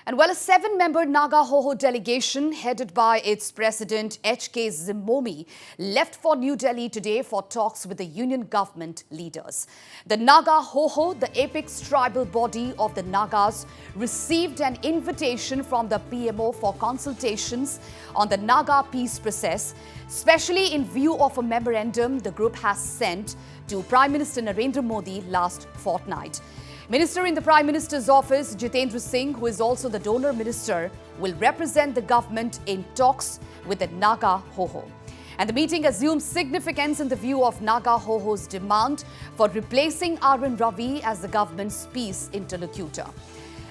And well, a 7-member Naga Hoho delegation headed by its president HK Zhimomi left for New Delhi today for talks with the union government leaders. The Naga Hoho, the apex tribal body of the Nagas, received an invitation from the PMO for consultations on the Naga peace process, especially in view of a memorandum the group has sent to Prime Minister Narendra Modi last fortnight. Minister in the Prime Minister's office, Jitendra Singh, who is also the donor minister, will represent the government in talks with the Naga Hoho. And the meeting assumes significance in the view of Naga Hoho's demand for replacing RN Ravi as the government's peace interlocutor.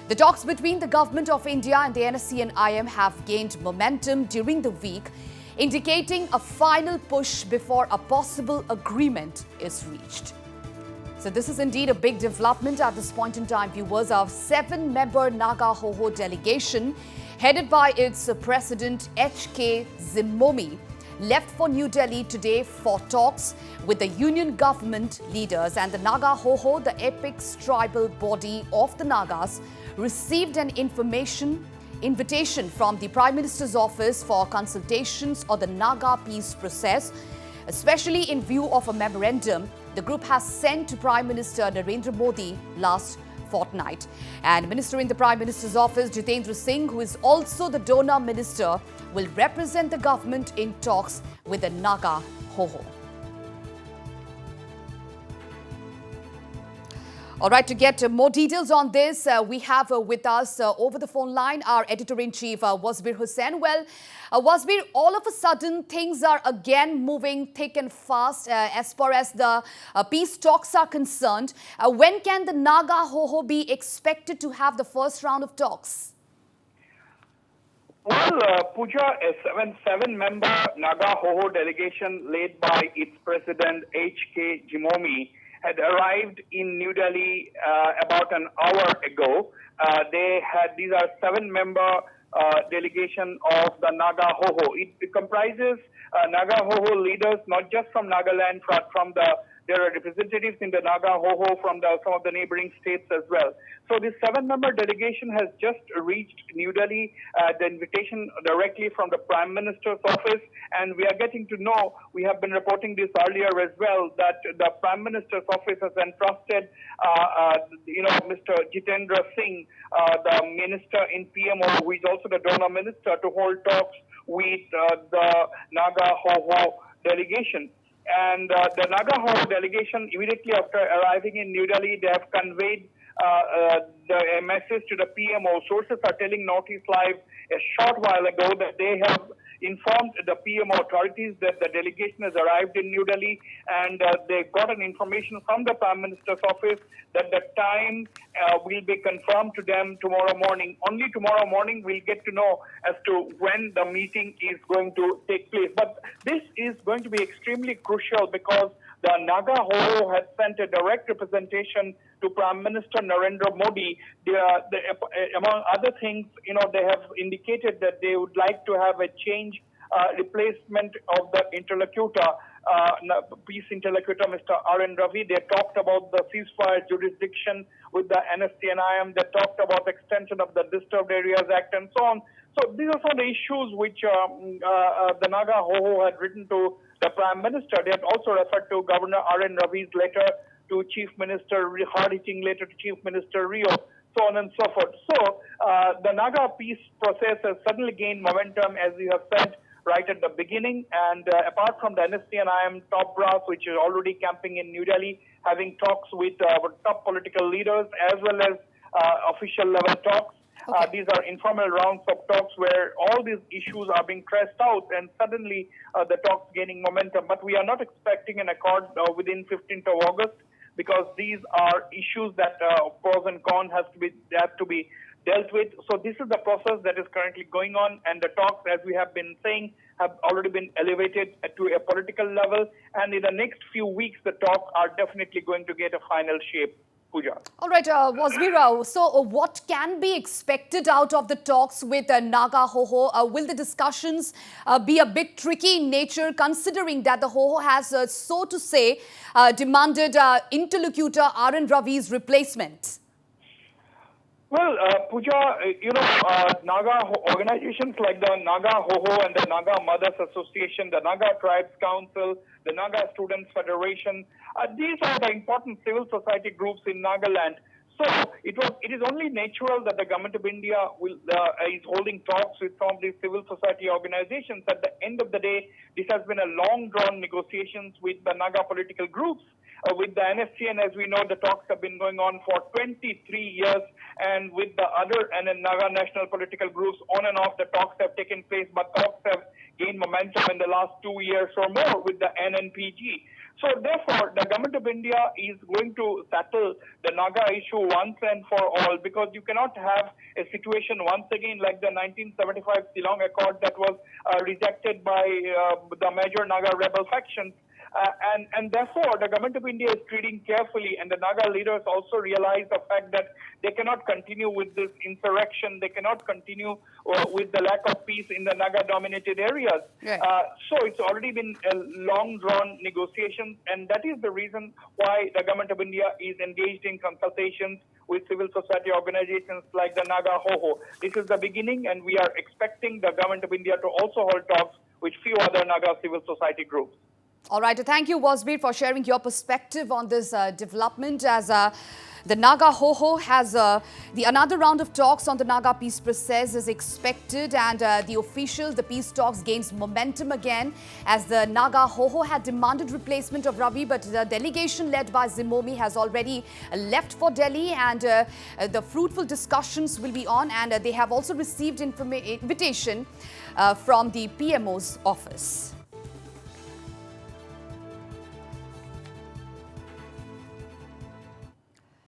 The talks between the Government of India and the NSC and IM have gained momentum during the week, indicating a final push before a possible agreement is reached. So this is indeed a big development at this point in time, viewers. Our 7-member Naga Hoho delegation, headed by its president HK Zhimomi, left for New Delhi today for talks with the union government leaders. And the Naga Hoho, the apex tribal body of the Nagas, received an invitation from the Prime Minister's office for consultations on the Naga peace process, especially in view of a memorandum the group has sent to Prime Minister Narendra Modi last fortnight. And Minister in the Prime Minister's office, Jitendra Singh, who is also the donor minister, will represent the government in talks with the Naga Hoho. All right, to get more details on this, we have with us over the phone line our editor-in-chief, Wasbir Hussain. Well, Wasbir, all of a sudden, things are again moving thick and fast as far as the peace talks are concerned. When can the Naga Hoho be expected to have the first round of talks? Well, Pooja, a seven-member Naga Hoho delegation led by its president HK Zhimomi had arrived in New Delhi about an hour ago. These are 7-member delegation of the Naga Hoho. It comprises Naga Hoho leaders, not just from Nagaland, but there are representatives in the Naga Hoho from some of the neighboring states as well. So this 7-member delegation has just reached New Delhi, the invitation directly from the Prime Minister's office, and we are getting to know, we have been reporting this earlier as well, that the Prime Minister's office has entrusted, Mr. Jitendra Singh, the minister in PMO, who is also the donor minister, to hold talks with the Naga Hoho delegation. And the Naga Hoho delegation, immediately after arriving in New Delhi, they have conveyed a message to the PMO. Sources are telling Northeast Live a short while ago that they have informed the PMO authorities that the delegation has arrived in New Delhi, and they got an information from the Prime Minister's office that the time will be confirmed to them tomorrow morning. Only tomorrow morning we'll get to know as to when the meeting is going to take place. But this is going to be extremely crucial because the Naga Hoho has sent a direct representation to Prime Minister Narendra Modi. Among other things, they have indicated that they would like to have a replacement of the interlocutor, peace interlocutor, Mr. RN Ravi. They talked about the ceasefire jurisdiction with the NSC and IM. They talked about extension of the Disturbed Areas Act and so on. So these are some of the issues which the Naga Hoho had written to the Prime Minister. They had also referred to Governor RN Ravi's letter to Chief Minister, hard-hitting letter to Chief Minister Rio, so on and so forth. So the Naga peace process has suddenly gained momentum, as you have said, right at the beginning. And apart from the NSC and IM top brass, which is already camping in New Delhi, having talks with top political leaders as well as official level talks. Okay. These are informal rounds of talks where all these issues are being traced out, and suddenly the talks gaining momentum. But we are not expecting an accord within 15th of August, because these are issues that pros and cons have to be dealt with. So this is the process that is currently going on, and the talks, as we have been saying, have already been elevated to a political level. And in the next few weeks, the talks are definitely going to get a final shape. Pooja. All right, Wasbir, so what can be expected out of the talks with Naga Hoho? Will the discussions be a bit tricky in nature, considering that the Hoho has, so to say, demanded interlocutor RN Ravi's replacement? Well, Pooja, organizations like the Naga Hoho and the Naga Mothers Association, the Naga Tribes Council, the Naga Students Federation, these are the important civil society groups in Nagaland. So it is only natural that the government of India is holding talks with some of these civil society organizations. At the end of the day, this has been a long-drawn negotiations with the Naga political groups. With the NSC, and as we know, the talks have been going on for 23 years, and with the other and Naga national political groups, on and off the talks have taken place, but talks have gained momentum in the last 2 years or more with the NNPG. So therefore, the government of India is going to settle the Naga issue once and for all, because you cannot have a situation once again like the 1975 Shillong Accord that was rejected by the major Naga rebel factions. And therefore, the government of India is treating carefully, and the Naga leaders also realize the fact that they cannot continue with this insurrection. They cannot continue with the lack of peace in the Naga-dominated areas. Right. So it's already been a long-drawn negotiations, and that is the reason why the government of India is engaged in consultations with civil society organizations like the Naga Hoho. This is the beginning, and we are expecting the government of India to also hold talks with few other Naga civil society groups. All right. Thank you, Wasbir, for sharing your perspective on this development, as the Naga Hoho has the another round of talks on the Naga peace process is expected, and the peace talks gains momentum again, as the Naga Hoho had demanded replacement of Ravi, but the delegation led by Zhimomi has already left for Delhi, and the fruitful discussions will be on, and they have also received invitation from the PMO's office.